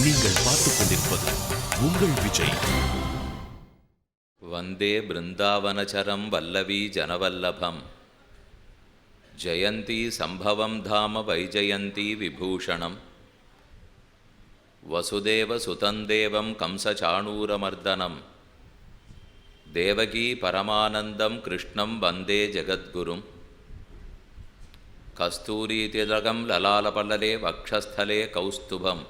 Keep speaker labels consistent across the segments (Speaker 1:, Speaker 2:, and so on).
Speaker 1: நீங்கள் பார்த்துக் கொண்டிருப்பது உங்கள் விஜய்.
Speaker 2: வந்தே பிருந்தாவனச்சரம் வல்லவி ஜனவல்லபம் ஜெயந்தி சம்பவம் தாம வைஜயந்தி விபூஷணம் வசுதேவ சுதந்தேவம் கம்சசாணூரமர்தனம் தேவகி பரமானந்தம் கிருஷ்ணம் வந்தே ஜெகத்குரும் கஸ்தூரிதிலகம் லலாலபல்லலே வக்ஷஸ்தலே கௌஸ்துபம்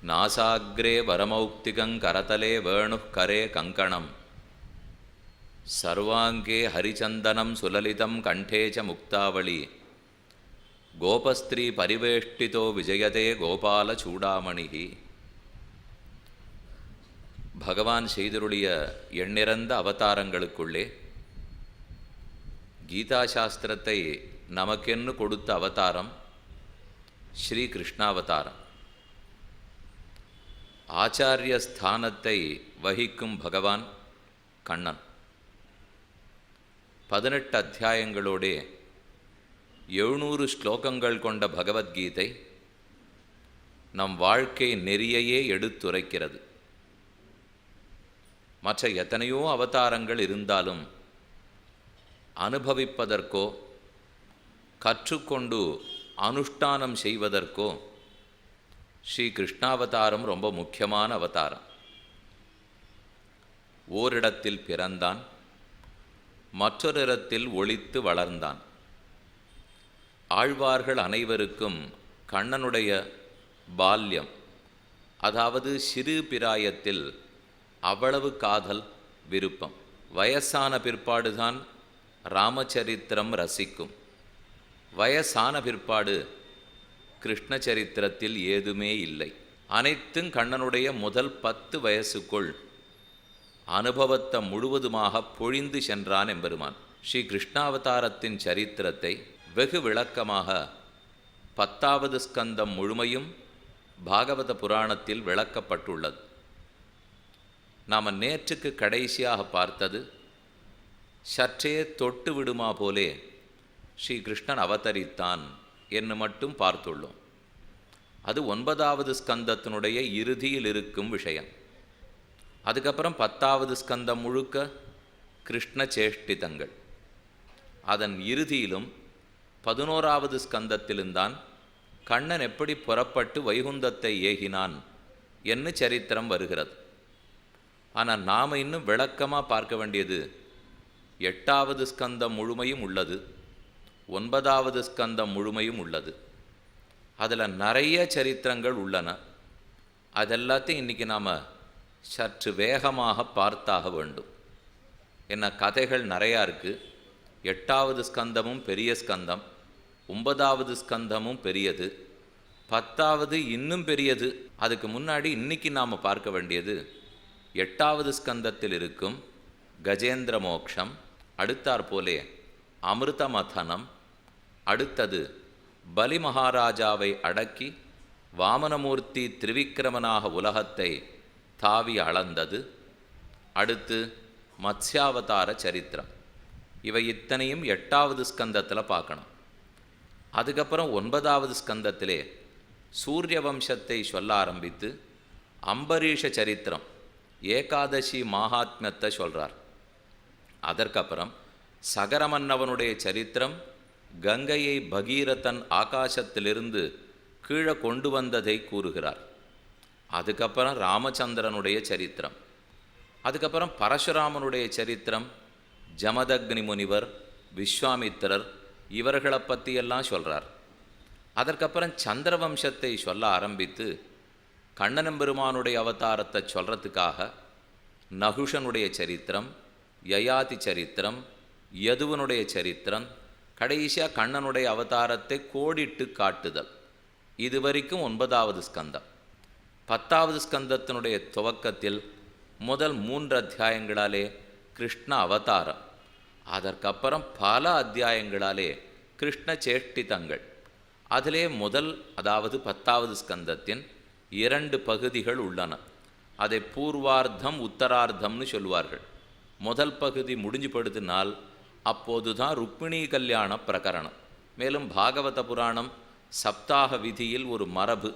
Speaker 2: நாசாக்ரே வரமௌக்திகங் கரதலே வேணுः கரே கங்கணம் சர்வாங்கே ஹரிச்சந்தனம் சுலலிதம் கண்டே ச முக்தாவளி கோபஸ்திரீ பரிவேஷ்டிதோ விஜயதே கோபால சூடாமணிஹி. பகவான் செய்தருளிய எண்ணிறந்த அவதாரங்களுக்குள்ளே கீதா சாஸ்திரத்தை நமக்கென்னு கொடுத்த அவதாரம் ஸ்ரீ கிருஷ்ணாவதாரம். ஆச்சாரிய ஸ்தானத்தை வகிக்கும் பகவான் கண்ணன். 18 அத்தியாயங்களோடே 700 ஸ்லோகங்கள் கொண்ட பகவத்கீதை நம் வாழ்க்கை நெறியையே எடுத்துரைக்கிறது. மற்ற எத்தனையோ அவதாரங்கள் இருந்தாலும் அனுபவிப்பதற்கோ கற்றுக்கொண்டு அனுஷ்டானம் செய்வதற்கோ ஸ்ரீ கிருஷ்ணாவதாரம் ரொம்ப முக்கியமான அவதாரம். ஓரிடத்தில் பிறந்தான், மற்றொரு இடத்தில் ஒளித்து வளர்ந்தான். ஆழ்வார்கள் அனைவருக்கும் கண்ணனுடைய பால்யம், அதாவது சிறு பிராயத்தில் அவ்வளவு காதல் விருப்பம். வயசான பிற்பாடுதான் ராமச்சரித்திரம் ரசிக்கும். வயசான பிற்பாடு கிருஷ்ண சரித்திரத்தில் ஏதுமே இல்லை. அனைத்தும் கண்ணனுடைய முதல் 10 வயசுக்குள் அனுபவத்தை முழுவதுமாக பொழிந்து சென்றான் எம்பெருமான். ஸ்ரீ கிருஷ்ணாவதாரத்தின் சரித்திரத்தை வெகு விளக்கமாக 10வது ஸ்கந்தம் முழுமையும் பாகவத புராணத்தில் விளக்கப்பட்டுள்ளது. நாம் நேற்றுக்கு கடைசியாக பார்த்தது சற்றே தொட்டு விடுமா போலே ஸ்ரீ கிருஷ்ணன் அவதரித்தான் என்று மட்டும் பார்த்துள்ளோம். அது 9வது ஸ்கந்தத்தினுடைய இறுதியில் இருக்கும் விஷயம். அதுக்கப்புறம் 10வது ஸ்கந்தம் முழுக்க கிருஷ்ண சேஷ்டிதங்கள். அதன் இறுதியிலும் 11வது ஸ்கந்தத்திலும்தான் கண்ணன் எப்படி புறப்பட்டு வைகுந்தத்தை ஏகினான் என்று சரித்திரம் வருகிறது. ஆனால் நாம் இன்னும் விளக்கமாக பார்க்க வேண்டியது 8வது ஸ்கந்தம் முழுமையும் உள்ளது, 9வது ஸ்கந்தம் முழுமையும் உள்ளது. அதில் நிறைய சரித்திரங்கள் உள்ளன. அதெல்லாத்தையும் இன்றைக்கி நாம் சற்று வேகமாக பார்த்தாக வேண்டும். என்ன கதைகள் நிறையா இருக்குது. 8வது ஸ்கந்தமும் பெரிய ஸ்கந்தம், 9வது ஸ்கந்தமும் பெரியது, 10வது இன்னும் பெரியது. அதுக்கு முன்னாடி இன்றைக்கி நாம் பார்க்க வேண்டியது 8வது ஸ்கந்தத்தில் இருக்கும் கஜேந்திர மோக்ஷம், அடுத்தாற்போலே அமிர்த மதனம், அடுத்தது பலி மகாராஜாவை அடக்கி வாமனமூர்த்தி திரிவிக்கிரமனாக உலகத்தை தாவி அளந்தது, அடுத்து மத்ஸ்யாவதார சரித்திரம். இவை இத்தனையும் 8வது ஸ்கந்தத்தில் பார்க்கணும். அதுக்கப்புறம் 9வது ஸ்கந்தத்திலே சூரிய வம்சத்தை சொல்ல ஆரம்பித்து அம்பரீஷ சரித்திரம், ஏகாதசி மகாத்மியத்தை சொல்கிறார். அதற்கப்புறம் சகரமன்னவனுடைய சரித்திரம், கங்கையை பகீரதன் ஆகாசத்திலிருந்து கீழே கொண்டு வந்ததை கூறுகிறார். அதுக்கப்புறம் ராமச்சந்திரனுடைய சரித்திரம், அதுக்கப்புறம் பரசுராமனுடைய சரித்திரம், ஜமதக்னி முனிவர், விஸ்வாமித்திரர் இவர்களை பற்றியெல்லாம் சொல்கிறார். அதற்கப்புறம் சந்திரவம்சத்தை சொல்ல ஆரம்பித்து கண்ணனம்பெருமானுடைய அவதாரத்தை சொல்கிறதுக்காக நகுஷனுடைய சரித்திரம், யயாதி சரித்திரம், யதுவனுடைய சரித்திரம், கடைசியாக கண்ணனுடைய அவதாரத்தை கோடிட்டு காட்டுதல். இதுவரைக்கும் 9வது ஸ்கந்தம். 10வது ஸ்கந்தத்தினுடைய துவக்கத்தில் முதல் 3 அத்தியாயங்களாலே கிருஷ்ண அவதாரம், அதற்கப்புறம் பல அத்தியாயங்களாலே கிருஷ்ண சேஷ்டிதங்கள். அதிலே முதல், அதாவது 10வது ஸ்கந்தத்தின் 2 பகுதிகள் உள்ளன. அதை பூர்வார்த்தம் உத்தரார்த்தம்னு சொல்லுவார்கள். முதல் பகுதி முடிஞ்சு படுத்தினால் அப்போது தான் ருக்மிணி கல்யாண பிரகரணம். மேலும் பாகவத புராணம் சப்தாக விதியில் ஒரு மரபு,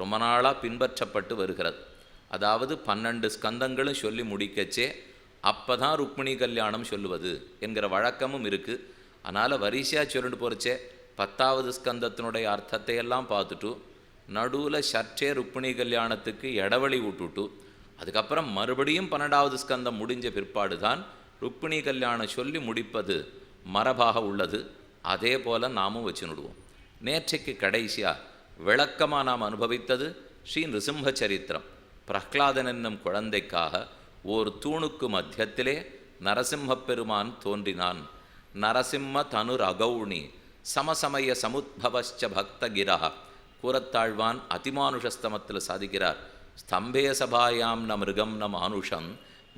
Speaker 2: ரொம்ப நாளாக பின்பற்றப்பட்டு வருகிறது. அதாவது 12 ஸ்கந்தங்களும் சொல்லி முடிக்கச்சே அப்போ தான் ருக்மிணி கல்யாணம் சொல்லுவது என்கிற வழக்கமும் இருக்குது. அதனால் வரிசையாக சொல்லிட்டு போகிறச்சே 10வது ஸ்கந்தத்தினுடைய அர்த்தத்தை எல்லாம் பார்த்துட்டு நடுவில் சற்றே ருக்மிணி கல்யாணத்துக்கு இடவழி விட்டுட்டு அதுக்கப்புறம் மறுபடியும் 12வது ஸ்கந்தம் முடிஞ்ச பிற்பாடு தான் ருக்மிணி கல்யாணம் சொல்லி முடிப்பது மரபாக உள்ளது. அதே போல் நாமும் வச்சுனுடுவோம். நேற்றைக்கு கடைசியாக விளக்கமாக நாம் அனுபவித்தது ஸ்ரீ நிருசிம்ம சரித்திரம். பிரஹ்லாதன் என்னும் குழந்தைக்காக ஓர் தூணுக்கு மத்தியத்திலே நரசிம்மப் பெருமான் தோன்றினான். நரசிம்ம தனுர் அகௌணி சமசமய சமுத்பவச்ச பக்தகிரா. கூரத்தாழ்வான் அதிமானுஷஸ்தமத்தில் சாதிக்கிறார். ஸ்தம்பே சபாயாம் ந மிருகம் ந மானுஷம்,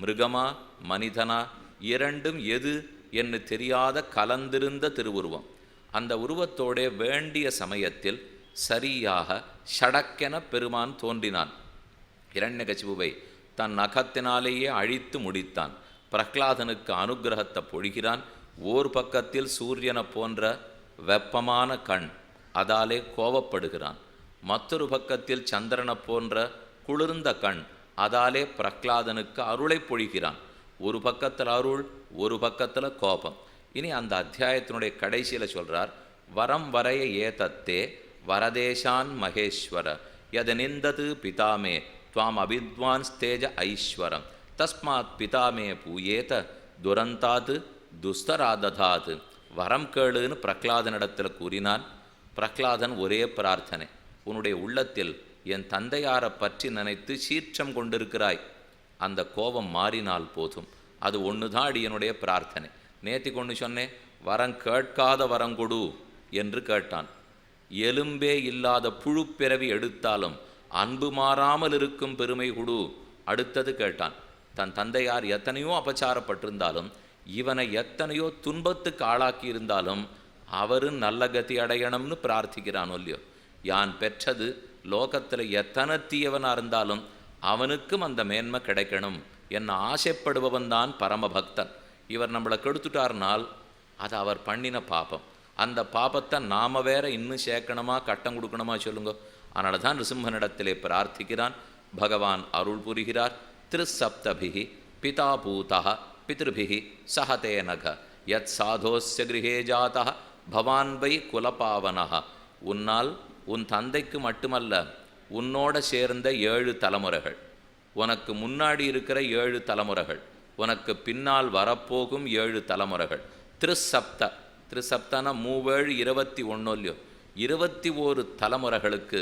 Speaker 2: மிருகமா மனிதனா இரண்டும் எது என்று தெரியாத கலந்திருந்த திருவுருவம். அந்த உருவத்தோடே வேண்டிய சமயத்தில் சரியாக ஷடக்கென பெருமான் தோன்றினான். இரண்யகசிபுவை தன் நகத்தினாலேயே அழித்து முடித்தான். பிரஹ்லாதனுக்கு அனுகிரகத்தை பொழிகிறான். ஓர் பக்கத்தில் சூரியனை போன்ற வெப்பமான கண், அதாலே கோபப்படுகிறான். மற்றொரு பக்கத்தில் சந்திரனை போன்ற குளிர்ந்த கண், அதாலே பிரஹ்லாதனுக்கு அருளை பொழிகிறான். ஒரு பக்கத்தில் அருள், ஒரு பக்கத்தில் கோபம். இனி அந்த அத்தியாயத்தினுடைய கடைசியில் சொல்கிறார், வரம் வரைய ஏதத்தே வரதேசான் மகேஸ்வர யத நிந்தது பிதாமே துவாம் அபித்வான் ஸ்தேஜ ஐஸ்வரம் தஸ்மாத் பிதாமே பூயேத துரந்தாது துஸ்தராததாது. வரம் கேளுன்னு பிரஹ்லாதனிடத்தில் கூறினான். பிரஹ்லாதன் ஒரே பிரார்த்தனை, உன்னுடைய உள்ளத்தில் என் தந்தையாரை பற்றி நினைத்து சீற்றம் கொண்டிருக்கிறாய், அந்த கோபம் மாறினால் போதும், அது ஒன்று தான் அடியனுடைய பிரார்த்தனை. நேத்தி கொண்டு சொன்னேன், வரம் கேட்காத வரங்கொடு என்று கேட்டான். எலும்பே இல்லாத புழு பிறவி எடுத்தாலும் அன்பு மாறாமல் இருக்கும் பெருமை கொடு. அடுத்தது கேட்டான், தன் தந்தையார் எத்தனையோ அபச்சாரப்பட்டிருந்தாலும் இவனை எத்தனையோ துன்பத்துக்கு ஆளாக்கி இருந்தாலும் அவரும் நல்ல கதி அடையணும்னு பிரார்த்திக்கிறான். இல்லையோ, யான் பெற்றது லோகத்தில் எத்தனை தீயவனாக இருந்தாலும் அவனுக்கும் அந்த மேன்மை கிடைக்கணும் என்ன ஆசைப்படுபவன் தான் பரமபக்தன். இவர் நம்மளை கெடுத்துட்டார்னால் அது அவர் பண்ணின பாபம். அந்த பாபத்தை நாம் வேற இன்னும் சேர்க்கணுமா கட்டம் கொடுக்கணுமா சொல்லுங்க. அதனால தான் நிருசிம்மனிடத்திலே பிரார்த்திக்கிறான். பகவான் அருள் புரிகிறார். திருசப்தபிகி பிதா பூதா பித்ருபிகி சஹதே நக யத் சாதோஸ்ய கிரகே ஜாதா பவான் வை குலபாவனஹ. உன்னால் உன் தந்தைக்கு மட்டுமல்ல, உன்னோட சேர்ந்த 7 தலைமுறைகள், உனக்கு முன்னாடி இருக்கிற 7 தலைமுறைகள், உனக்கு பின்னால் வரப்போகும் 7 தலைமுறைகள். திருசப்த, திருசப்தன 3 21 இல்லையோ, 21 தலைமுறைகளுக்கு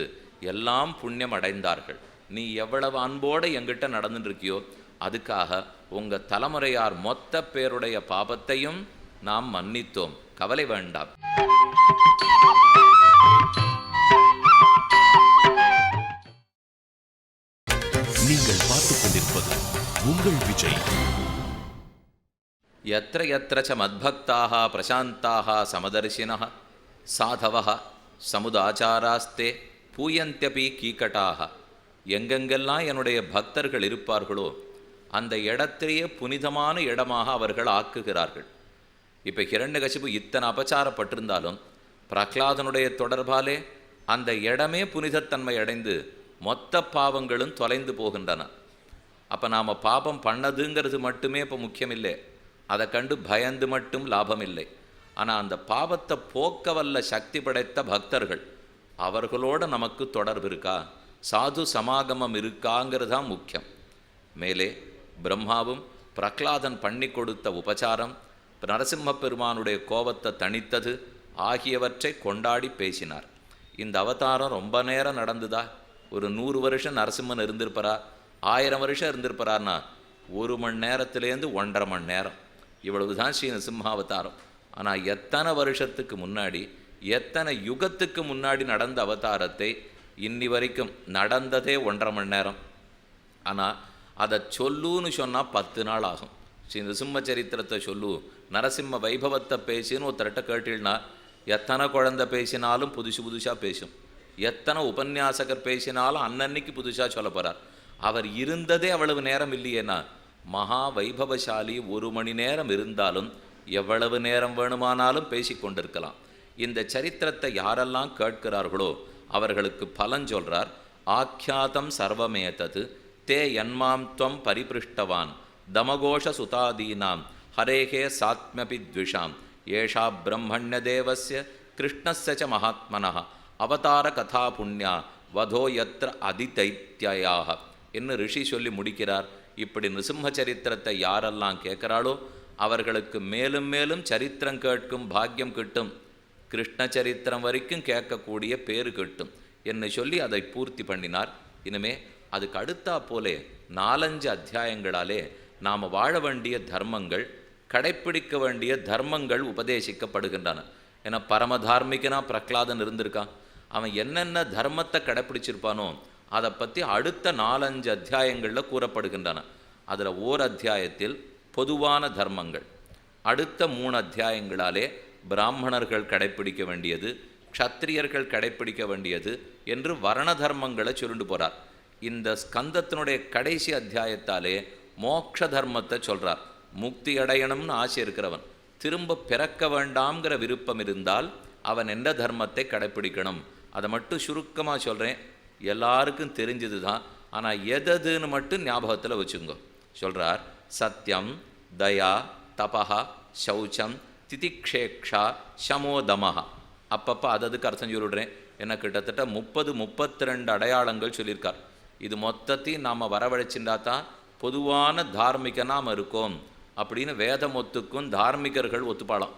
Speaker 2: எல்லாம் புண்ணியம் அடைந்தார்கள். நீ எவ்வளவு அன்போடு எங்கிட்ட நடந்துட்டு இருக்கியோ அதுக்காக உங்கள் தலைமுறையார் மொத்த பேருடைய பாபத்தையும் நாம் மன்னித்தோம், கவலை வேண்டாம்.
Speaker 1: நீங்கள் பார்த்துக் கொண்டிருப்பது உங்கள் விஜய்.
Speaker 2: யத்ர யத்ர ச மத்பக்தாக பிரசாந்தாக சமதர்சினः சாதவः சமுதாச்சாராஸ்தே பூயந்தியபி கீகட்டாக. எங்கெங்கெல்லாம் என்னுடைய பக்தர்கள் இருப்பார்களோ அந்த இடத்திலேயே புனிதமான இடமாக அவர்கள் ஆக்குகிறார்கள். இப்போ ஹிரண்யகசிபு இத்தனை அபச்சாரப்பட்டிருந்தாலும் பிரஹ்லாதனுடைய தொடர்பாலே அந்த இடமே புனிதத்தன்மை அடைந்து மொத்த பாவங்களும் தொலைந்து போகின்றன. அப்போ நாம் பாபம் பண்ணதுங்கிறது மட்டுமே இப்போ முக்கியமில்லை, அதை கண்டு பயந்து மட்டும் லாபம் இல்லை. ஆனால் அந்த பாவத்தை போக்க வல்ல சக்தி படைத்த பக்தர்கள், அவர்களோடு நமக்கு தொடர்பு இருக்கா, சாது சமாகமம் இருக்காங்கிறது தான் முக்கியம். மேலே பிரம்மாவும் பிரஹ்லாதன் பண்ணி கொடுத்த உபசாரம், நரசிம்ம பெருமானுடைய கோபத்தை தணித்தது ஆகியவற்றை கொண்டாடி பேசினார். இந்த அவதாரம் ரொம்ப நேரம் நடந்துதா? ஒரு 100 வருஷம் நரசிம்மன் இருந்திருப்பாரா, 1000 வருஷம் இருந்திருப்பாரான்னா 1 மணி நேரத்துலேருந்து 1.5 மணி நேரம், இவ்வளவு தான் ஸ்ரீ நரசிம்மாவதாரம். ஆனால் எத்தனை வருஷத்துக்கு முன்னாடி, எத்தனை யுகத்துக்கு முன்னாடி நடந்த அவதாரத்தை இன்னி வரைக்கும் நடந்ததே 1.5 மணி நேரம். ஆனால் அதை சொல்லுன்னு சொன்னால் 10 நாள் ஆகும். ஸ்ரீ நிருசிம்ம சரித்திரத்தை சொல்லு, நரசிம்ம வைபவத்தை பேசின்னு ஒருத்தர்கிட்ட கேட்டீங்கன்னா எத்தனை குழந்தை பேசினாலும் புதுசாக பேசும், எத்தனை உபன்யாசகர் பேசினாலும் அன்னன்னைக்கு புதுசாக சொல்ல போகிறார். அவர் இருந்ததே அவ்வளவு நேரம் இல்லையேனா, மகா வைபவசாலி 1 மணி நேரம் இருந்தாலும் எவ்வளவு நேரம் வேணுமானாலும் பேசி கொண்டிருக்கலாம். இந்த சரித்திரத்தை யாரெல்லாம் கேட்கிறார்களோ அவர்களுக்கு பலன் சொல்கிறார். ஆக்கியாதம் சர்வமேதத் தே யன்மாம் த்வம் பரிபிருஷ்டவான் தமகோஷ சுதாதீனாம் ஹரேகே சாத்மபி த்விஷாம் ஏஷா பிரம்மண்யதேவஸ்ய கிருஷ்ணஸ்ய ச மகாத்மனः அவதார கதா புண்ணியா வதோ யத்ர அதிதைத்யயாக என்று ரிஷி சொல்லி முடிக்கிறார். இப்படி நிருசிம்ம சரித்திரத்தை யாரெல்லாம் கேட்குறாளோ அவர்களுக்கு மேலும் மேலும் சரித்திரம் கேட்கும் பாக்கியம் கிட்டும், கிருஷ்ண சரித்திரம் வரைக்கும் கேட்கக்கூடிய பேரு கிட்டும் என்று சொல்லி அதை பூர்த்தி பண்ணினார். இனிமே அதுக்கு அடுத்தா போலே 4-5 அத்தியாயங்களாலே நாம் வாழ வேண்டிய தர்மங்கள், கடைப்பிடிக்க வேண்டிய தர்மங்கள் உபதேசிக்கப்படுகின்றன. ஏன்னா பரமதார்மிகனா பிரகலாதன் இருந்திருக்கான். அவன் என்னென்ன தர்மத்தை கடைப்பிடிச்சிருப்பானோ அதை பற்றி அடுத்த 4-5 அத்தியாயங்களில் கூறப்படுகின்றன. அதில் ஓர் அத்தியாயத்தில் பொதுவான தர்மங்கள், அடுத்த 3 அத்தியாயங்களாலே பிராமணர்கள் கடைப்பிடிக்க வேண்டியது, க்ஷத்திரியர்கள் கடைப்பிடிக்க வேண்டியது என்று வர்ண தர்மங்களை சொல்லிட்டு போகிறார். இந்த ஸ்கந்தத்தினுடைய கடைசி அத்தியாயத்தாலே மோட்ச தர்மத்தை சொல்கிறார். முக்தி அடையணும்னு ஆசை இருக்கிறவன், திரும்ப பிறக்க வேண்டாம்ங்கிற விருப்பம் இருந்தால் அவன் எந்த தர்மத்தை கடைப்பிடிக்கணும் அதை மட்டும் சுருக்கமாக சொல்கிறேன். எல்லாருக்கும் தெரிஞ்சது தான், ஆனால் எதுன்னு மட்டும் ஞாபகத்தில் வச்சுங்க. சொல்கிறார், சத்தியம், தயா, தபா, சௌச்சம், திதிக்ஷேக்ஷா, சமோதமஹா. அப்பப்போ அதுக்கு அர்த்தம் சொல்லிவிடுறேன். என்ன கிட்டத்தட்ட 30-32 அடையாளங்கள் சொல்லியிருக்கார். இது மொத்தத்தையும் நாம் வரவழைச்சின்றா தான் பொதுவான தார்மிக நாம் இருக்கோம் அப்படின்னு வேதமொத்துக்கும் தார்மிகர்கள் ஒத்துப்பாளாம்.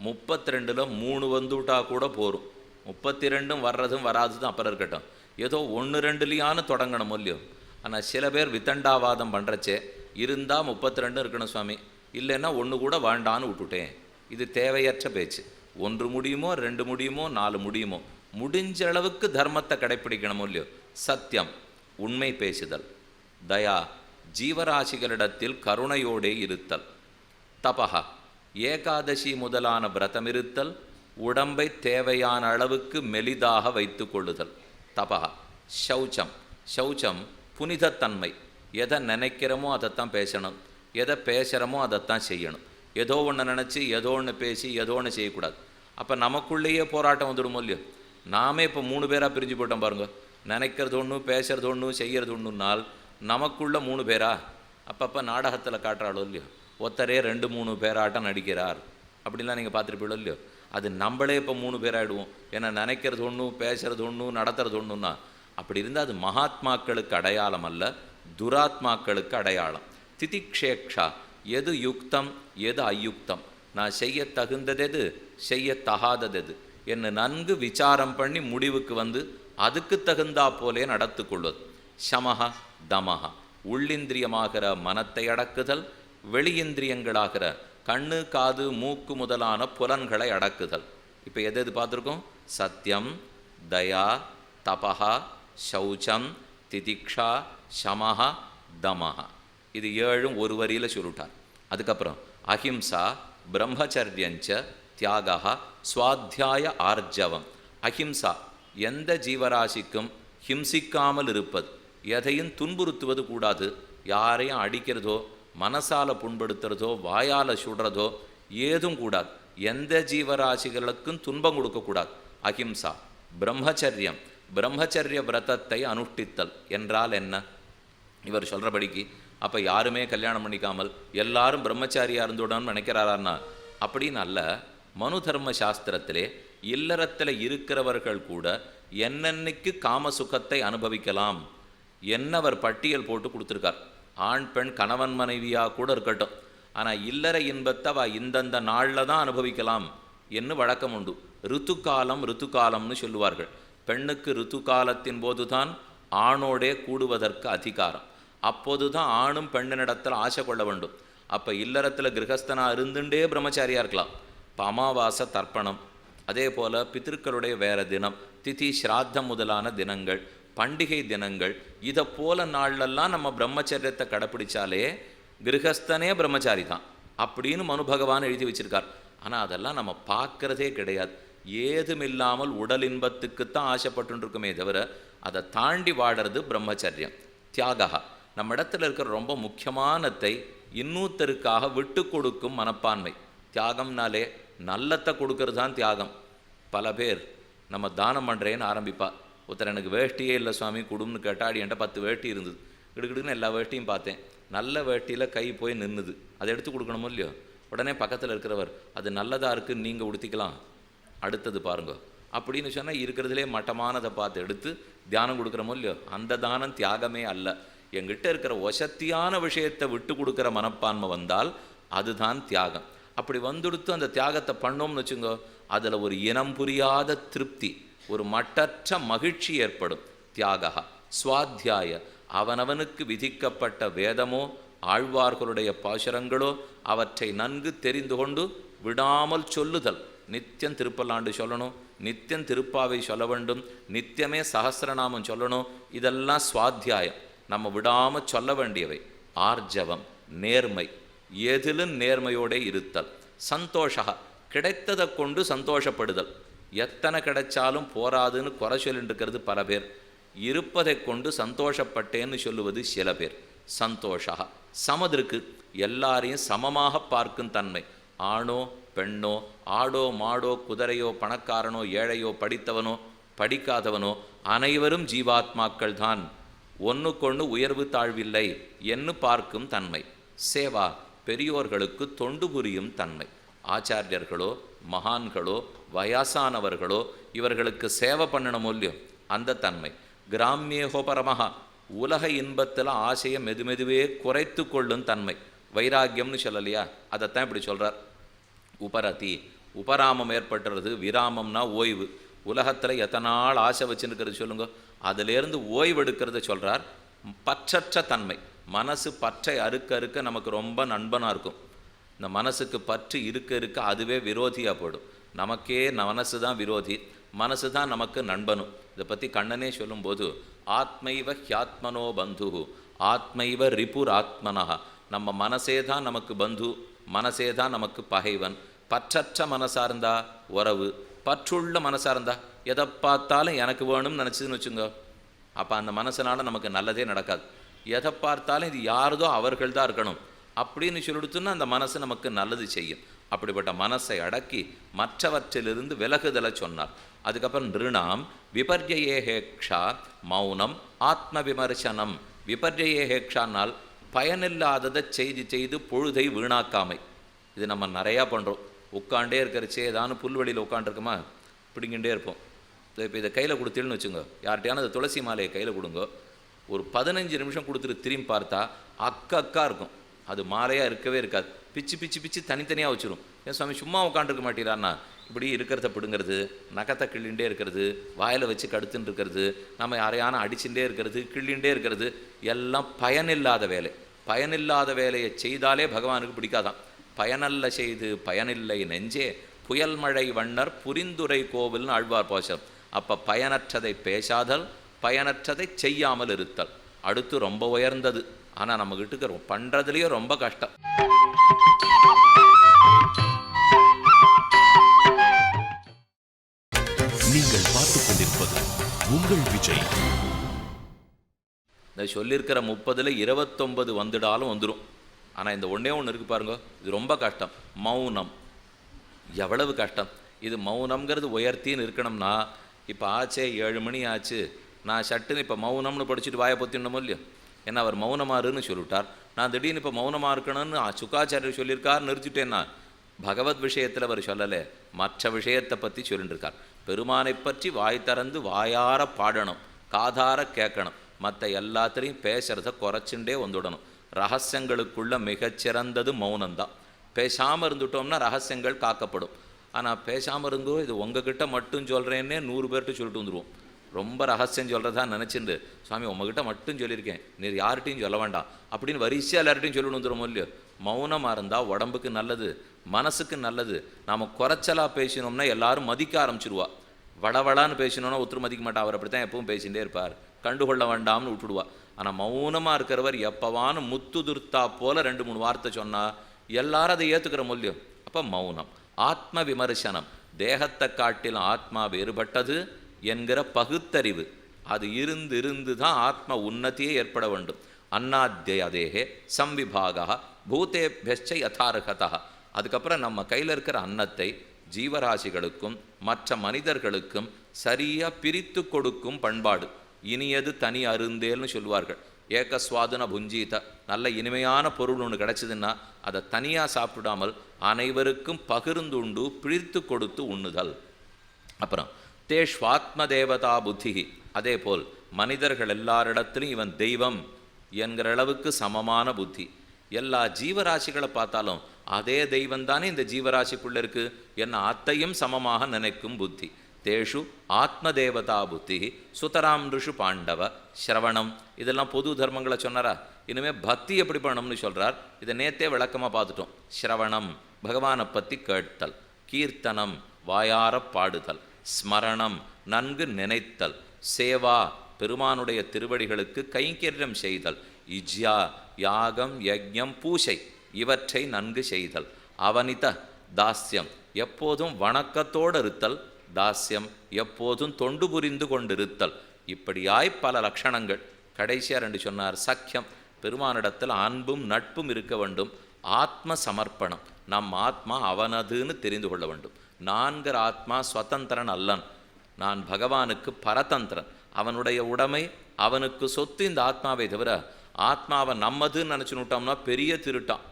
Speaker 2: 32ல் 3 வந்துவிட்டா கூட போகும். 32ம் வர்றதும் வராதும் அப்புறம் இருக்கட்டும், ஏதோ 1-2லையானு தொடங்கணும் இல்லையோ. ஆனால் சில பேர் வித்தண்டாவாதம் பண்ணுறச்சே இருந்தால் 32 இருக்கணும் சுவாமி, இல்லைன்னா 1 கூட வேண்டான்னு விட்டுட்டேன். இது தேவையற்ற பேச்சு. 1 முடியுமோ, 2 முடியுமோ, 4 முடியுமோ, முடிஞ்ச அளவுக்கு தர்மத்தை கடைப்பிடிக்கணும் இல்லையோ. சத்தியம், உண்மை பேசுதல். தயா, ஜீவராசிகளிடத்தில் கருணையோடே இருத்தல். தபஹா, ஏகாதசி முதலான விரதம் இருத்தல், உடம்பை தேவையான அளவுக்கு மெலிதாக வைத்து கொள்ளுதல். தபஹா. சௌச்சம், சௌச்சம் புனிதத்தன்மை. எதை நினைக்கிறோமோ அதைத்தான் பேசணும், எதை பேசுகிறோமோ அதைத்தான் செய்யணும். ஏதோ ஒன்று நினச்சி ஏதோ ஒன்று பேசி ஏதோ ஒன்று செய்யக்கூடாது. அப்போ நமக்குள்ளேயே போராட்டம் வந்துடுமோ இல்லையோ. நாமே இப்போ 3 பேராக பிரிஞ்சு போட்டோம் பாருங்க. நினைக்கிறது ஒன்று, பேசுறது ஒன்று, செய்கிறது ஒன்றுனால் நமக்குள்ள 3 பேரா. அப்பப்போ நாடகத்தில் காட்டுறாளோ இல்லையோ, ஒருத்தரே 2-3 பேராட்டம் நடிக்கிறார் அப்படின்லாம் நீங்கள் பார்த்துருப்பீங்களோ இல்லையோ. அது நம்மளே இப்போ 3 பேராகிடுவோம். ஏன்னா நினைக்கிறது ஒன்று, பேசுறது ஒன்று, நடத்துறது ஒன்றுன்னா. அப்படி இருந்தால் அது மகாத்மாக்களுக்கு அடையாளம் அல்ல, துராத்மாக்களுக்கு அடையாளம். திதிக்ஷேக்ஷா, எது யுக்தம் எது அயுக்தம், நான் செய்ய தகுந்தது எது, செய்ய தகாதது எது என்று நன்கு விசாரம் பண்ணி முடிவுக்கு வந்து அதுக்கு தகுந்தா போலே நடத்து கொள்வது. சமஹா, தமஹா, உள்ளிந்திரியமாகிற மனத்தை அடக்குதல், வெளியிந்திரியங்களாகிற கண்ணு, காது, மூக்கு முதலான புலன்களை அடக்குதல். இப்போ எது பார்த்துருக்கோம்? சத்தியம், தயா, தபஹா, சௌச்சம், திதிக்ஷா, சமஹா, தமஹா. இது 7 ஒரு வரியில் சொல்லிட்டார். அதுக்கப்புறம் அஹிம்சா, பிரம்மச்சரியஞ்ச, தியாகா, சுவாத்தியாய, ஆர்ஜவம். அஹிம்சா, எந்த ஜீவராசிக்கும் ஹிம்சிக்காமல் இருப்பது, எதையும் துன்புறுத்துவது கூடாது. யாரையும் அடிக்கிறதோ, மனசால புண்படுத்துறதோ, வாயால் சுடுறதோ ஏதும் கூடாது. எந்த ஜீவராசிகளுக்கும் துன்பம் கொடுக்கக்கூடாது. அஹிம்சா. பிரம்மச்சரியம், பிரம்மச்சரிய விரதத்தை அனுஷ்டித்தல் என்றால் என்ன? இவர் சொல்கிறபடிக்கு அப்போ யாருமே கல்யாணம் பண்ணிக்காமல் எல்லாரும் பிரம்மச்சாரியாக இருந்துடணும்னு நினைக்கிறாரான்னா அப்படின்னு அல்ல. மனு தர்ம சாஸ்திரத்திலே இல்லறத்தில் இருக்கிறவர்கள் கூட என்னென்னைக்கு காம சுகத்தை அனுபவிக்கலாம் என்னவர் பட்டியல் போட்டு கொடுத்துருக்கார். ஆண் பெண் கணவன் மனைவியாக கூட இருக்கட்டும், ஆனால் இல்லற இன்பத்தை இந்தந்த நாளில் தான் அனுபவிக்கலாம் என்று வழக்கம் உண்டு. ருத்துக்காலம், ருத்துக்காலம்னு சொல்லுவார்கள். பெண்ணுக்கு ருத்துக்காலத்தின் போது தான் ஆணோடே கூடுவதற்கு அதிகாரம். அப்போது தான் ஆணும் பெண்ணினிடத்தில் ஆசை கொள்ள வேண்டும். அப்போ இல்லறத்தில் கிரகஸ்தனாக இருந்துட்டே பிரம்மச்சாரியாக இருக்கலாம். இப்போ அமாவாசை, தர்ப்பணம், அதே போல் பித்திருக்களுடைய வேறு தினம், திதி, ஸ்ராத்தம் முதலான தினங்கள், பண்டிகை தினங்கள், இதை போல நாள்லெல்லாம் நம்ம பிரம்மச்சரியத்தை கடைப்பிடிச்சாலே கிரகஸ்தனே பிரம்மச்சாரி தான் அப்படின்னு மனு பகவான் எழுதி வச்சிருக்கார். ஆனால் அதெல்லாம் நம்ம பார்க்குறதே கிடையாது. ஏதும் இல்லாமல் உடல் இன்பத்துக்குத்தான் ஆசைப்பட்டுருக்குமே தவிர அதை தாண்டி வாடுறது பிரம்மச்சரியம். தியாகா, நம்ம இடத்துல இருக்கிற ரொம்ப முக்கியமானத்தை இன்னொருத்தருக்காக விட்டு கொடுக்கும் மனப்பான்மை. தியாகம்னாலே நல்லத்தை கொடுக்கறது தான் தியாகம். பல பேர் நம்ம தானம் பண்ணுறேன்னு ஆரம்பிப்பா. ஒருத்தர் எனக்கு வேஷ்டியே இல்லை சுவாமி குடும்பம்னு கேட்டாடி என்கிட்ட 10 வேஷ்டி இருந்தது. கிடுக்கிடுன்னு எல்லா வேஷ்டியும் பார்த்தேன். நல்ல வேஷ்டியில் கை போய் நின்றுது. அதை எடுத்து கொடுக்கணுமோ இல்லையோ? உடனே பக்கத்தில் இருக்கிறவர் அது நல்லதாக இருக்குன்னு நீங்கள் உடுத்திக்கலாம், அடுத்தது பாருங்க அப்படின்னு சொன்னால் இருக்கிறதுலே மட்டமானதை பார்த்து எடுத்து தியானம் கொடுக்குறமோ இல்லையோ? அந்த தானம் தியாகமே அல்ல. எங்கிட்ட இருக்கிற வசத்தியான விஷயத்தை விட்டு கொடுக்குற மனப்பான்மை வந்தால் அதுதான் தியாகம். அப்படி வந்துடுத்து அந்த தியாகத்தை பண்ணோம்னு வச்சுங்கோ, அதில் ஒரு இனம் புரியாத திருப்தி, ஒரு மட்டற்ற மகிழ்ச்சி ஏற்படும். தியாகா சுவாத்தியாய, அவனவனுக்கு விதிக்கப்பட்ட வேதமோ ஆழ்வார்களுடைய பாசுரங்களோ அவற்றை நன்கு தெரிந்து கொண்டு விடாமல் சொல்லுதல். நித்தியம் திருப்பல்லாண்டு சொல்லணும், நித்தியம் திருப்பாவை சொல்ல வேண்டும், நித்தியமே சஹஸ்ரநாமம் சொல்லணும். இதெல்லாம் சுவாத்தியாயம், நம்ம விடாமல் சொல்ல வேண்டியவை. ஆர்ஜவம், நேர்மை, எதிலும் நேர்மையோட இருத்தல். சந்தோஷா, கிடைத்ததை கொண்டு சந்தோஷப்படுதல். எத்தனை கிடைச்சாலும் போராதுன்னு குறை சொல்லிட்டு இருக்கிறது பல பேர். இருப்பதை கொண்டு சந்தோஷப்பட்டேன்னு சொல்லுவது சில பேர். சந்தோஷா சமதிருக்கு, எல்லாரையும் சமமாக பார்க்கும் தன்மை. ஆணோ பெண்ணோ, ஆடோ மாடோ, குதிரையோ, பணக்காரனோ ஏழையோ, படித்தவனோ படிக்காதவனோ, அனைவரும் ஜீவாத்மாக்கள் தான், ஒன்றுக்கொன்று உயர்வு தாழ்வில்லை என்று பார்க்கும் தன்மை. சேவா, பெரியோர்களுக்கு தொண்டு புரியும் தன்மை. ஆச்சாரியர்களோ மகான்களோ வயசானவர்களோ இவர்களுக்கு சேவை பண்ணணும் இல்லையோ, அந்த தன்மை. கிராமியேகோபரமஹா, உலக இன்பத்தில் ஆசையை மெதுமெதுவே குறைத்து கொள்ளும் தன்மை. வைராக்கியம்னு சொல்லலையா, அதைத்தான் இப்படி சொல்கிறார். உபரதி, உபராமம் ஏற்பட்டுறது. விராமம்னா ஓய்வு. உலகத்தில் எத்தனை நாள் ஆசை வச்சுருக்கிறது சொல்லுங்க, அதிலேருந்து ஓய்வு எடுக்கிறத சொல்கிறார். பற்றற்ற தன்மை, மனசு பற்றை அறுக்க அறுக்க நமக்கு ரொம்ப நண்பனாக இருக்கும். இந்த மனசுக்கு பற்று இருக்க இருக்க அதுவே விரோதியாக போயிடும். நமக்கே மனசு தான் விரோதி, மனசு தான் நமக்கு நண்பனும். இதை பற்றி கண்ணனே சொல்லும்போது, ஆத்மைவ ஹியாத்மனோ பந்து ஆத்மைவ ரிபுர் ஆத்மனா. நம்ம மனசே தான் நமக்கு பந்து, மனசே தான் நமக்கு பகைவன். பற்றற்ற மனசாக இருந்தா உறவு, பற்றுள்ள மனசாக இருந்தா எதை பார்த்தாலும் எனக்கு வேணும்னு நினச்சிதுன்னு வச்சுங்க, அப்போ அந்த மனசனால நமக்கு நல்லதே நடக்காது. எதை பார்த்தாலும் இது யாருதோ அவர்கள் தான் இருக்கணும் அப்படின்னு சொல்லிடுத்துன்னா அந்த மனசு நமக்கு நல்லது செய்யும். அப்படிப்பட்ட மனசை அடக்கி மற்றவற்றிலிருந்து விலகுதலை சொன்னார். அதுக்கப்புறம் நிருணாம் விபர்யேகேக்ஷா மௌனம் ஆத்ம விமர்சனம். விபர்யேகேக்ஷானால் பயனில்லாததை செய்து செய்து பொழுதை வீணாக்காமை. இது நம்ம நிறையா பண்ணுறோம். உட்காண்டே இருக்கிறச்சே ஏதானு புல்வெளியில் உட்காண்டிருக்குமா பிடிங்கிட்டே இருப்போம். இப்போ இதை கையில் கொடுத்தீங்கன்னு வச்சுங்க, யார்கிட்டையான அந்த துளசி மாலையை கையில் கொடுங்க, ஒரு 15 நிமிஷம் கொடுத்துட்டு திரும்பி பார்த்தா அக்கா இருக்கும். அது மாலையாக இருக்கவே இருக்காது, பிச்சு பிச்சு பிச்சு தனித்தனியாக வச்சிடும். ஏன் சுவாமி சும்மா உட்காண்டிருக்க மாட்டீரான்னா, இப்படி இருக்கிறத பிடுங்கிறது, நகத்தை கிள்ளிகிட்டே இருக்கிறது, வாயில் வச்சு கடுத்துன்னு இருக்கிறது, நம்ம யாரையான அடிச்சுட்டே இருக்கிறது, கிள்ளிகிட்டே இருக்கிறது, எல்லாம் பயனில்லாத வேலை. பயனில்லாத வேலையை செய்தாலே பகவானுக்கு பிடிக்காதான். பயனல்ல செய்து பயனில்லை நெஞ்சே புயல் மழை வண்ணர் புரிந்துரை கோவில்னு ஆழ்வார் பாசம். அப்போ பயனற்றதை பேசாதல், பயனற்றதை செய்யாமல் இருத்தல். அடுத்து ரொம்ப உயர்ந்தது, ஆனால் நம்மகிட்ட பண்ணுறதுலேயே ரொம்ப கஷ்டம்.
Speaker 1: நீங்கள் பார்த்துக் கொண்டிருப்பது உங்கள் விஜய்.
Speaker 2: இந்த சொல்லியிருக்கிற 30ல் 29 வந்துடாலும் வந்துடும். ஆனால் இந்த ஒன்றே ஒன்று இருக்குது பாருங்க, இது ரொம்ப கஷ்டம். மௌனம் எவ்வளவு கஷ்டம். இது மௌனம்ங்கிறது உயர்த்தின்னு இருக்கணும்னா, இப்போ ஆச்சே 7 மணி ஆச்சு, நான் சட்டுன்னு இப்போ மௌனம்னு படிச்சுட்டு வாயை பொத்திடணுமோ இல்லையோ? ஏன்னா அவர் மௌனமாருன்னு சொல்லிவிட்டார். நான் திடீர்னு இப்போ மௌனமாக இருக்கணும்னு சுக்காச்சாரியர் சொல்லியிருக்கார், நிறுத்திட்டேன்னா. பகவத் விஷயத்தில் அவர் சொல்லலை, மற்ற விஷயத்தை பற்றி சொல்லிட்டு இருக்கார். பெருமானை பற்றி வாய் திறந்து வாயார பாடணும், காதார கேட்கணும், மற்ற எல்லாத்திலையும் பேசுகிறத குறைச்சுட்டே வந்துடணும். ரகசியங்களுக்குள்ள மிகச்சிறந்தது மௌனம்தான். பேசாமல் இருந்துட்டோம்னா ரகசியங்கள் காக்கப்படும். ஆனால் பேசாமல் இருந்தோ இது உங்ககிட்ட மட்டும் சொல்கிறேன்னே 100 பேர்கிட்ட சொல்லிட்டு வந்துடுவோம். ரொம்ப ரகசியம் சொல்கிறதா நினச்சிட்டு, சுவாமி உங்ககிட்ட மட்டும் சொல்லியிருக்கேன், நீ யார்கிட்டையும் சொல்ல வேண்டாம் அப்படின்னு வரிசையாக எல்லார்ட்டையும் சொல்லிட்டு வந்துடுவோம் இல்லையோ? மௌனமாக இருந்தால் உடம்புக்கு நல்லது, மனசுக்கு நல்லது. நாம் குறைச்சலாக பேசினோம்னா எல்லாரும் மதிக்க ஆரம்பிச்சிடுவா. வடவடான்னு பேசினோன்னா ஒருத்தர் மதிக்க மாட்டா, அவர் அப்படி தான் எப்பவும் பேசிகிட்டே இருப்பார், கண்டுகொள்ள வேண்டாம்னு விட்டுடுவா. ஆனால் மௌனமாக இருக்கிறவர் எப்பவான்னு முத்துதுர்த்தா போல் 2-3 வார்த்தை சொன்னால் எல்லாரும் அதை ஏற்றுக்கிற மூல்யம். அப்போ மௌனம். ஆத்ம விமர்சனம், தேகத்தை காட்டிலும் ஆத்மா வேறுபட்டது என்கிற பகுத்தறிவு, அது இருந்து தான் ஆத்ம உன்னதியே ஏற்பட வேண்டும். அன்னாத்தியதேகே சம்விபாகா பூதேபியச்ச யதார்ஹதா. அதுக்கப்புறம் நம்ம கையில் இருக்கிற அன்னத்தை ஜீவராசிகளுக்கும் மற்ற மனிதர்களுக்கும் சரியாக பிரித்து கொடுக்கும் பண்பாடு. இனியது தனி அருந்தேல்னு சொல்லுவார்கள். ஏகஸ்வாதுன புஞ்சீத, நல்ல இனிமையான பொருள் ஒன்று கிடச்சிதுன்னா அதை தனியாக சாப்பிடாமல் அனைவருக்கும் பகிர்ந்துண்டு பிரித்து கொடுத்து உண்ணுதல். அப்புறம் தேஷ்வாத்ம தேவதா புத்தி, அதே போல் மனிதர்கள் எல்லாரிடத்திலும் இவன் தெய்வம் என்கிற அளவுக்கு சமமான புத்தி. எல்லா ஜீவராசிகளை பார்த்தாலும் அதே தெய்வம் தானே இந்த ஜீவராசிக்குள்ளே இருக்கு என்ன அத்தையும் சமமாக நினைக்கும் புத்தி. தேஷு ஆத்ம தேவதா புத்தி சுதராம் ரிஷு பாண்டவ ஸ்ரவணம். இதெல்லாம் பொது தர்மங்களை சொன்னாரா? இனிமேல் பக்தி எப்படி பண்ணணும்னு சொல்கிறார். இதை நேத்தே விளக்கமாக பார்த்துட்டோம். ஸ்ரவணம் பகவானை பற்றி கேட்டல், கீர்த்தனம் வாயார பாடுதல், ஸ்மரணம் நன்கு நினைத்தல், சேவா பெருமானுடைய திருவடிகளுக்கு கைங்கரியம் செய்தல், இஜ்யா யாகம் யஜ்ஞம் பூசை இவற்றை நன்கு செய்தல், அவனித தாஸ்யம் எப்போதும் வணக்கத்தோடு இருத்தல், தாஸ்யம் எப்போதும் தொண்டு புரிந்து கொண்டிருத்தல். இப்படியாய் பல லட்சணங்கள். கடைசியாக 2 சொன்னார். சக்கியம் பெருமானிடத்தில் அன்பும் நட்பும் இருக்க வேண்டும். ஆத்ம சமர்ப்பணம் நம் ஆத்மா அவனதுன்னு தெரிந்து கொள்ள வேண்டும். நான்கிற ஆத்மா ஸ்வதந்திரன் அல்லன், நான் பகவானுக்கு பரதந்திரன், அவனுடைய உடைமை அவனுக்கு சொத்து இந்த ஆத்மாவை தவிர ஆத்மாவை நம்மதுன்னு நினச்சுனுட்டோம்னா பெரிய திருட்டான்.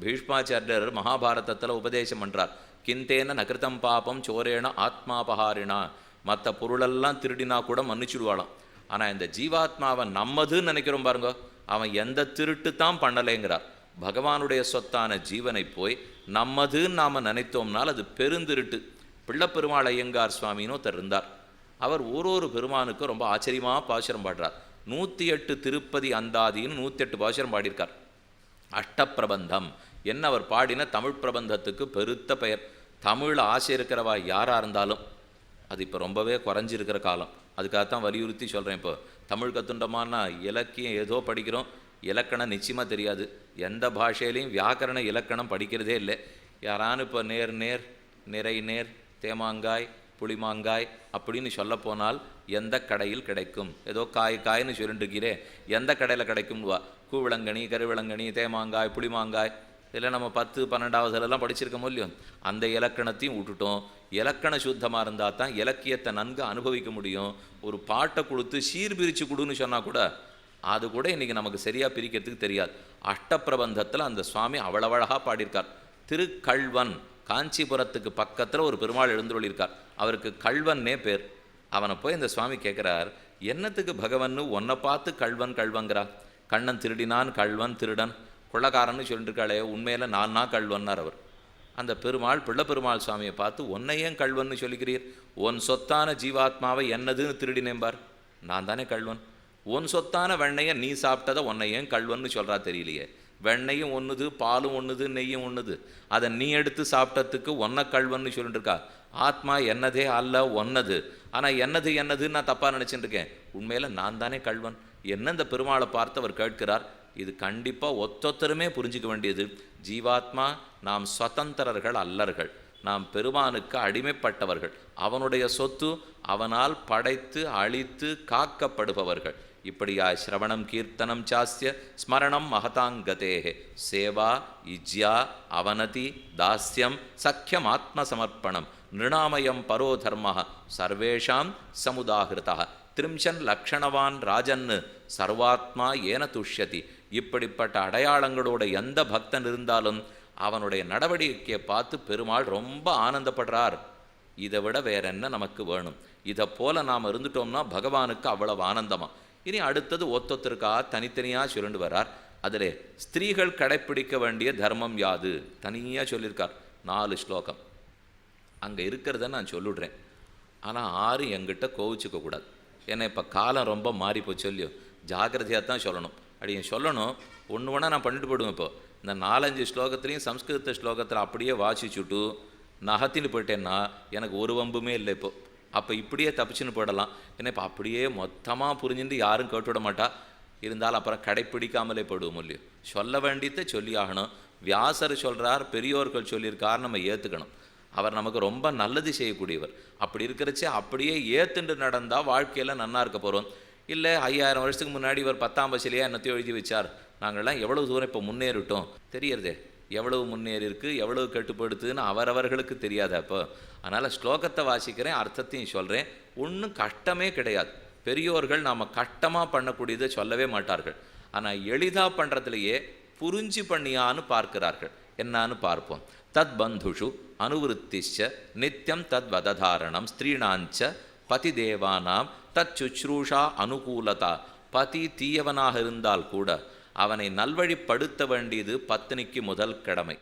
Speaker 2: பீஷ்மாச்சாரியர் மகாபாரதத்தில் உபதேசம் பண்ணுறார். கிந்தேன நகிருத்தம் பாபம் சோரேன ஆத்மாபகாரினா, மற்ற பொருளெல்லாம் திருடினா கூட மன்னிச்சுடுவாளாம். ஆனால் இந்த ஜீவாத்மாவை நம்மதுன்னு நினைக்கிறோம் பாருங்க, அவன் எந்த திருட்டு தான் பண்ணலைங்கிறார். பகவானுடைய சொத்தான ஜீவனை போய் நம்மதுன்னு நாம் நினைத்தோம்னால் அது பெருந்திருட்டு. பிள்ளைப்பெருமாள் ஐயங்கார் சுவாமின்னு ஒருத்தர் இருந்தார். அவர் ஒரு பெருமானுக்கு ரொம்ப ஆச்சரியமாக பாசுரம் பாடுறார். 108 திருப்பதி அந்தாதின்னு 108 பாசுரம் பாடியிருக்கார். அஷ்டப்பிரபந்தம் என்ன அவர் பாடின தமிழ் பிரபந்தத்துக்கு பெருத்த பெயர். தமிழ் ஆசை இருக்கிறவா யாராக இருந்தாலும், அது இப்போ ரொம்பவே குறைஞ்சிருக்கிற காலம், அதுக்காகத்தான் வலியுறுத்தி சொல்கிறேன். இப்போ தமிழ் கற்றுண்டோமான்னா இலக்கியம் ஏதோ படிக்கிறோம், இலக்கணம் நிச்சயமாக தெரியாது. எந்த பாஷையிலையும் வியாக்கரண இலக்கணம் படிக்கிறதே இல்லை. யாரானு இப்போ நேர் நேர் நிறை நேர் தேமாங்காய் புளிமாங்காய் அப்படின்னு சொல்ல போனால் எந்த கடையில் கிடைக்கும்? ஏதோ காய்னு சொல்லிட்டு இருக்கிறே, எந்த கடையில் கிடைக்கும்வா? கூவிளங்கனி கருவிளங்கனி தேமாங்காய் புளிமாங்காய் இதில் நம்ம 10 12வதுலாம் படிச்சிருக்கோம் இல்லையோ. அந்த இலக்கணத்தையும் விட்டுட்டோம். இலக்கண சுத்தமாக இருந்தால் தான் இலக்கியத்தை நன்கு அனுபவிக்க முடியும். ஒரு பாட்டை கொடுத்து சீர்பிரித்து கொடுன்னு சொன்னால் கூட அது கூட இன்றைக்கி நமக்கு சரியாக பிரிக்கிறதுக்கு தெரியாது. அஷ்டப்பிரபந்தத்தில் அந்த சுவாமி அவ்வளவழகாக பாடியிருக்கார். திருக்கள்வன், காஞ்சிபுரத்துக்கு பக்கத்தில் ஒரு பெருமாள் எழுந்துள்ளிருக்கார். அவருக்கு கள்வன்னே பேர். அவனை போய் இந்த சுவாமி கேட்குறார், என்னத்துக்கு பகவன்னு உன்னை பார்த்து கள்வன் கள்வங்கிறா? கண்ணன் திருடினான், கள்வன் திருடன் கொள்ளக்காரன்னு சொல்லிட்டு இருக்காளே, உண்மையில் நான் கள்வன்னார் அவர். அந்த பெருமாள் பிள்ளைப்பெருமாள் சுவாமியை பார்த்து உன்னை ஏன் கள்வன்னு சொல்லிக்கிறீர்? உன் சொத்தான ஜீவாத்மாவை என்னதுன்னு திருடினேம்பார், நான் தானே கள்வன். உன் சொத்தான வெண்ணையை நீ சாப்பிட்டதை உன்னை ஏன் கள்வன்னு சொல்கிறா தெரியலையே. வெண்ணையும் ஒன்றுது, பாலும் ஒன்றுது, நெய்யும் ஒன்றுது. அதை நீ எடுத்து சாப்பிட்டதுக்கு ஒன்றை கள்வன்னு சொல்லிட்டு இருக்கா. ஆத்மா என்னதே அல்ல ஒன்னது. ஆனால் என்னதுன்னு நான் தப்பாக நினச்சிட்டு இருக்கேன். உண்மையில் நான் தானே கள்வன். என்ன இந்த பெருமாளை பார்த்து அவர் கேட்கிறார். இது கண்டிப்பாக ஒத்தொத்தருமே புரிஞ்சிக்க வேண்டியது. ஜீவாத்மா நாம் சுதந்திரர்கள் அல்லர்கள், நாம் பெருமானுக்கு அடிமைப்பட்டவர்கள். அவனுடைய சொத்து, அவனால் படைத்து அழித்து காக்கப்படுபவர்கள். இப்படியா ஸ்ரவணம் கீர்த்தனம் சாஸ்ய ஸ்மரணம் மகதாங்கதேஹே சேவா இஜ்யா அவனதி தாஸ்யம் சக்கியம் ஆத்மசமர்ப்பணம் நிருணாமயம் பரோ தர்ம சர்வேஷாம் சமுதாகிருதா திரிம்சன் லக்ஷணவான் ராஜன்னு சர்வாத்மா ஏன துஷ்யதி. இப்படிப்பட்ட அடையாளங்களோட எந்த பக்தன் இருந்தாலும் அவனுடைய நடவடிக்கையை பார்த்து பெருமாள் ரொம்ப ஆனந்தப்படுறார். இதை விட வேற என்ன நமக்கு வேணும்? இதை போல நாம் இருந்துட்டோம்னா பகவானுக்கு அவ்வளவு ஆனந்தமா. இனி அடுத்தது ஒத்தொத்தருக்காக தனித்தனியாக சொல்லிட்டு வர்றார். அதில் ஸ்திரீகள் கடைப்பிடிக்க வேண்டிய தர்மம் யாது தனியாக சொல்லியிருக்கார். 4 ஸ்லோகம் அங்கே இருக்கிறத நான் சொல்லிடுறேன். ஆனால் யாரும் எங்கிட்ட கோவிச்சுக்க கூடாது. ஏன்னா இப்போ காலம் ரொம்ப மாறி போச்சு இல்லையோ, ஜாக்கிரதையாக தான் சொல்லணும். அப்படி சொல்லணும் ஒன்று ஒன்றா நான் பண்ணிட்டு போயிடுவேன். இப்போ இந்த 4-5 ஸ்லோகத்துலேயும் சம்ஸ்கிருத ஸ்லோகத்தில் அப்படியே வாசிச்சுட்டு நகத்தின்னு போயிட்டேன்னா எனக்கு ஒரு வம்புமே இல்லை. இப்போது அப்போ இப்படியே தப்பிச்சுன்னு போயிடலாம். ஏன்னா இப்போ அப்படியே மொத்தமாக புரிஞ்சுட்டு யாரும் கேட்டுவிட மாட்டா. இருந்தாலும் அப்புறம் கடைப்பிடிக்காமலே போயிடுவோம் இல்லையோ. சொல்ல வேண்டியதை சொல்லி ஆகணும். வியாசர் சொல்கிறார், பெரியோர்கள் சொல்லியிருக்கார், நம்ம ஏற்றுக்கணும். அவர் நமக்கு ரொம்ப நல்லது செய்யக்கூடியவர். அப்படி இருக்கிறச்சே அப்படியே ஏற்றுண்டு நடந்தால் வாழ்க்கையில் நன்னா இருக்க போகிறோம். இல்லை 5000 வருஷத்துக்கு முன்னாடி இவர் 10ஆம் பசிலையாக என்னத்தையும் எழுதி வச்சார், நாங்கள்லாம் எவ்வளோ தூரம் இப்போ முன்னேறிட்டோம் தெரியறதே. எவ்வளவு முன்னேறி இருக்கு, எவ்வளவு கட்டுப்படுத்துன்னு அவரவர்களுக்கு தெரியாது. அப்போ அதனால் ஸ்லோகத்தை வாசிக்கிறேன், அர்த்தத்தையும் சொல்கிறேன். ஒன்றும் கஷ்டமே கிடையாது. பெரியோர்கள் நாம் கஷ்டமாக பண்ணக்கூடியதை சொல்லவே மாட்டார்கள். ஆனால் எளிதாக பண்ணுறதுலையே புரிஞ்சு பண்ணியான்னு பார்க்கிறார்கள். என்னான்னு பார்ப்போம். தத் பந்துஷு அனுவருத்திச்ச நித்தியம் தத் வததாரணம் ஸ்திரீணாஞ்ச பதி தேவானாம் தத் சுச்ரூஷா அனுகூலதா. பதி தீயவனாக இருந்தால் கூட அவனை நல்வழிப்படுத்த வேண்டியது பத்னிக்கு முதல் கடமை.